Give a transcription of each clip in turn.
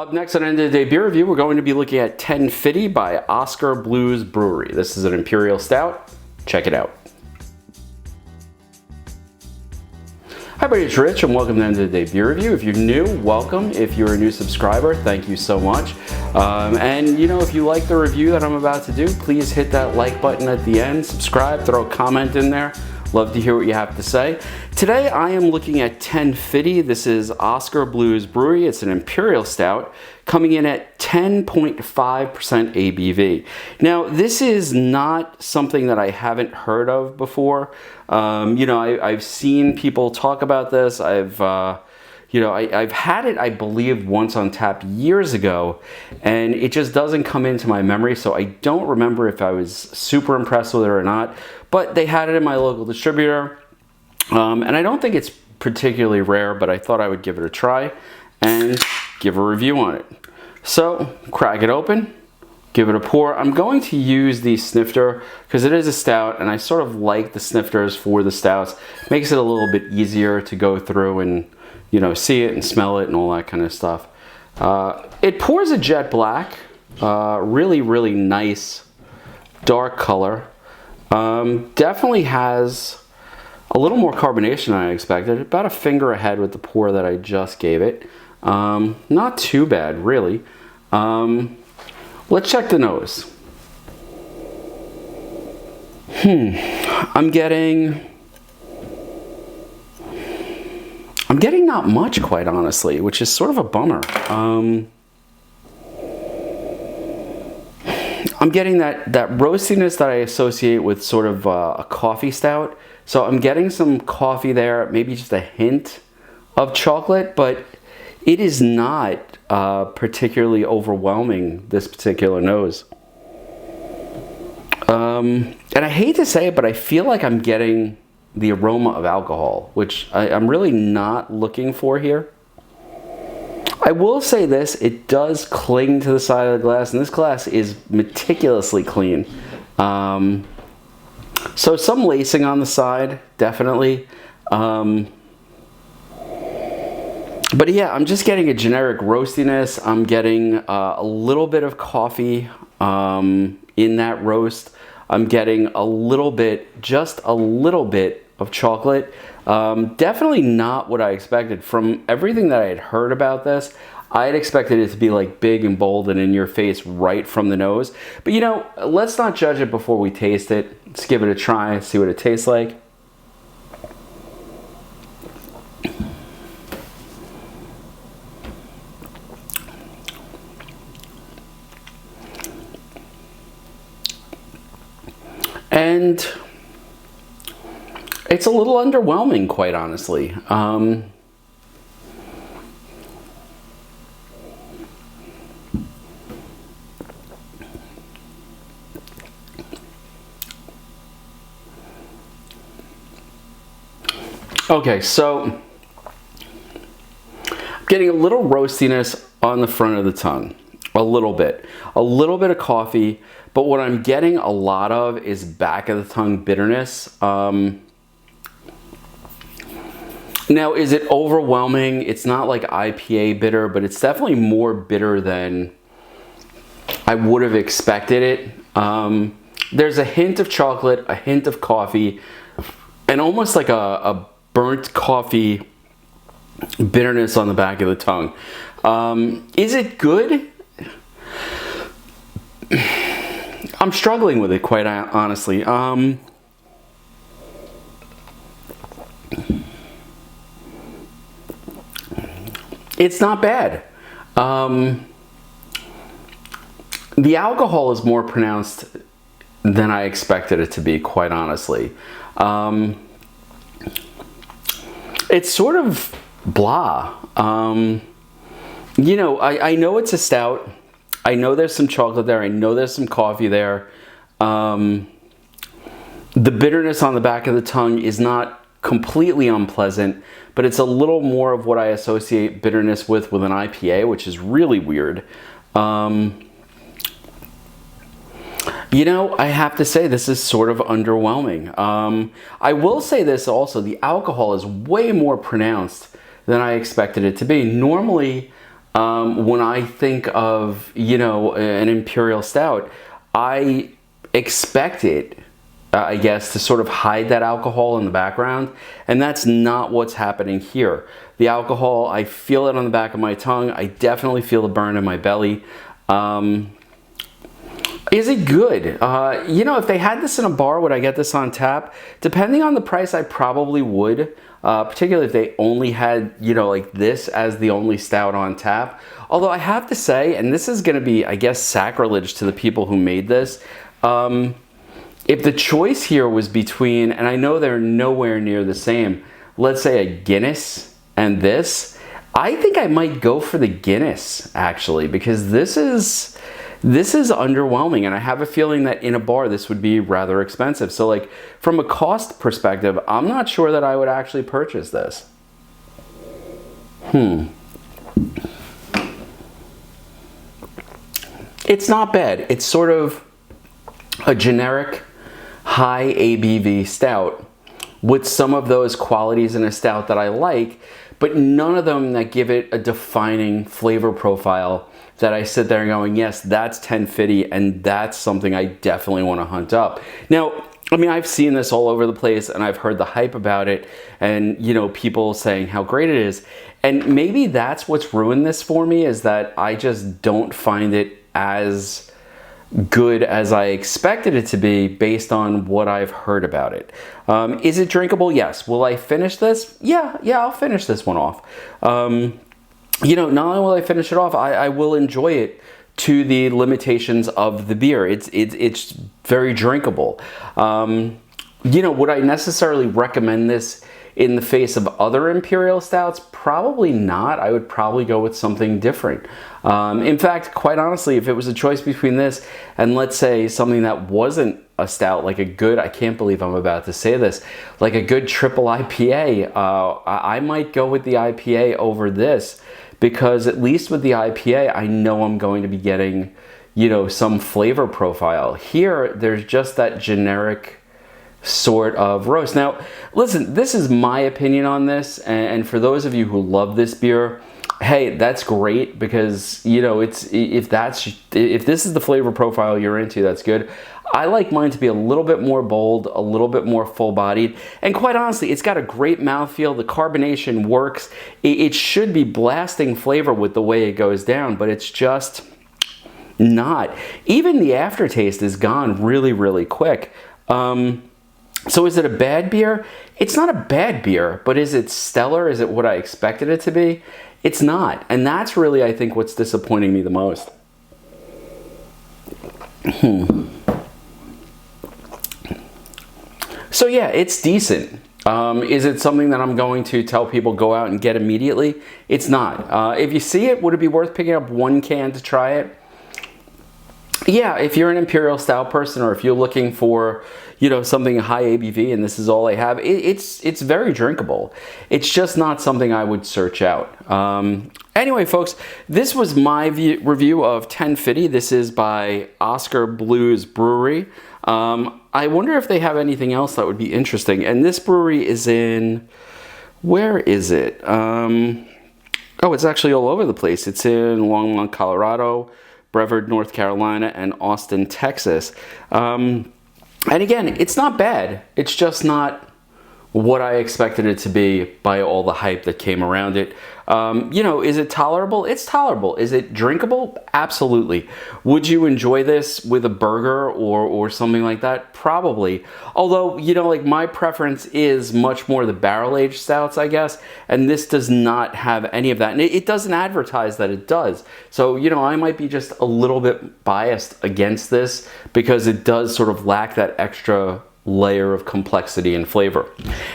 Up next on End of the Day Beer Review, we're going to be looking at TenFIDY by Oskar Blues Brewery. This is an Imperial Stout. Check it out. Hi everybody, it's Rich and welcome to End of the Day Beer Review. If you're new, welcome. If you're a new subscriber, thank you so much. And you know, if you like the review that I'm about to do, please hit that like button at the end, subscribe, throw a comment in there. Love to hear what you have to say. Today I am looking at TenFIDY. This is Oskar Blues Brewery. It's an Imperial Stout coming in at 10.5% ABV. Now this is not something that I haven't heard of before. You know, I've seen people talk about this. I've had it, I believe, once on tap years ago, and it just doesn't come into my memory, so I don't remember if I was super impressed with it or not, but they had it in my local distributor, and I don't think it's particularly rare, but I thought I would give it a try and give a review on it. So, crack it open, give it a pour. I'm going to use the snifter because it is a stout, and I sort of like the snifters for the stouts. Makes it a little bit easier to go through and, you know, see it and smell it and all that kind of stuff. It pours a jet black, really, really nice dark color. Definitely has a little more carbonation than I expected. About a finger ahead with the pour that I just gave it. Not too bad, really. Let's check the nose. I'm getting not much, quite honestly, which is sort of a bummer. I'm getting that roastiness that I associate with sort of a coffee stout. So I'm getting some coffee there, maybe just a hint of chocolate, but it is not particularly overwhelming, this particular nose. And I hate to say it, but I feel like I'm getting the aroma of alcohol, which I'm really not looking for here. I will say this, it does cling to the side of the glass, and this glass is meticulously clean. So some lacing on the side, definitely. But yeah, I'm just getting a generic roastiness. I'm getting a little bit of coffee in that roast. I'm getting a little bit, just a little bit of chocolate. Definitely not what I expected. From everything that I had heard about this, I had expected it to be like big and bold and in your face right from the nose. But you know, let's not judge it before we taste it. Let's give it a try, see what it tastes like. And it's a little underwhelming, quite honestly. Okay, so I'm getting a little roastiness on the front of the tongue, a little bit of coffee, but what I'm getting a lot of is back of the tongue bitterness. Now, is it overwhelming? It's not like IPA bitter, but it's definitely more bitter than I would have expected it. There's a hint of chocolate, a hint of coffee, and almost like a burnt coffee bitterness on the back of the tongue. Is it good? I'm struggling with it, quite honestly. It's not bad. The alcohol is more pronounced than I expected it to be, quite honestly. It's sort of blah. You know, I know it's a stout. I know there's some chocolate there. I know there's some coffee there. The bitterness on the back of the tongue is not completely unpleasant, but it's a little more of what I associate bitterness with an IPA, which is really weird. You know, I have to say this is sort of underwhelming. I will say this also, the alcohol is way more pronounced than I expected it to be. Normally, when I think of, you know, an Imperial Stout, I expect it, I guess, to sort of hide that alcohol in the background, and that's not what's happening here. The alcohol, I feel it on the back of my tongue. I definitely feel the burn in my belly. Is it good? You know, if they had this in a bar, would I get this on tap? Depending on the price, I probably would, particularly if they only had, you know, like this as the only stout on tap. Although I have to say, and this is going to be, I guess, sacrilege to the people who made this, if the choice here was between, and I know they're nowhere near the same, let's say a Guinness and this, I think I might go for the Guinness, actually, because this is underwhelming, and I have a feeling that in a bar this would be rather expensive. So like from a cost perspective, I'm not sure that I would actually purchase this. It's not bad. It's sort of a generic high ABV stout with some of those qualities in a stout that I like, but none of them that give it a defining flavor profile that I sit there going, yes, that's TenFIDY, and that's something I definitely want to hunt up. Now, I mean, I've seen this all over the place, and I've heard the hype about it, and, you know, people saying how great it is. And maybe that's what's ruined this for me, is that I just don't find it as good as I expected it to be based on what I've heard about it. Is it drinkable? Yes. Will I finish this? Yeah, I'll finish this one off. You know, not only will I finish it off, I will enjoy it to the limitations of the beer. It's very drinkable. You know, would I necessarily recommend this in the face of other Imperial Stouts? Probably not. I would probably go with something different. In fact, quite honestly, if it was a choice between this and, let's say, something that wasn't a stout, like a good, I can't believe I'm about to say this, like a good triple IPA, I might go with the IPA over this, because at least with the IPA, I know I'm going to be getting, you know, some flavor profile. Here, there's just that generic sort of roast. Now, listen, this is my opinion on this, and for those of you who love this beer, hey, that's great, because, you know, if this is the flavor profile you're into, that's good. I like mine to be a little bit more bold, a little bit more full-bodied, and quite honestly, it's got a great mouthfeel. The carbonation works. It should be blasting flavor with the way it goes down, but it's just not. Even the aftertaste is gone really, really quick. So is it a bad beer? It's not a bad beer, but is it stellar? Is it what I expected it to be? It's not. And that's really, I think, what's disappointing me the most. So yeah, it's decent. Is it something that I'm going to tell people go out and get immediately? It's not. If you see it, would it be worth picking up one can to try it? Yeah, if you're an Imperial Stout person, or if you're looking for, you know, something high ABV and this is all they have, it's very drinkable. It's just not something I would search out. Anyway, folks, this was my review of TenFIDY. This is by Oskar Blues Brewery. I wonder if they have anything else that would be interesting. And this brewery is in, where is it? Oh, it's actually all over the place. It's in Longmont, Colorado, Brevard, North Carolina, and Austin, Texas. And again, it's not bad. It's just not what I expected it to be by all the hype that came around it. You know, is it tolerable? It's tolerable. Is it drinkable? Absolutely. Would you enjoy this with a burger or something like that? Probably. Although, you know, like my preference is much more the barrel-aged stouts, I guess, and this does not have any of that. And it doesn't advertise that it does. So, you know, I might be just a little bit biased against this because it does sort of lack that extra layer of complexity and flavor.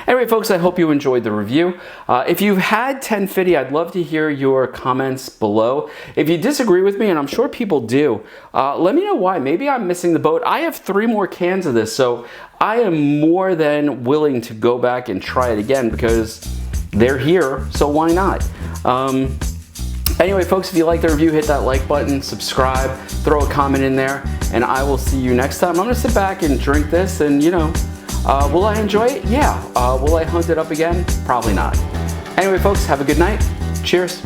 Anyway, folks, I hope you enjoyed the review. If you've had TenFIDY, I'd love to hear your comments below. If you disagree with me, and I'm sure people do, let me know why. Maybe I'm missing the boat. I have 3 more cans of this, so I am more than willing to go back and try it again because they're here, so why not? Anyway, folks, if you like the review, hit that like button, subscribe, throw a comment in there, and I will see you next time. I'm going to sit back and drink this, and, you know, will I enjoy it? Yeah. Will I hunt it up again? Probably not. Anyway, folks, have a good night. Cheers.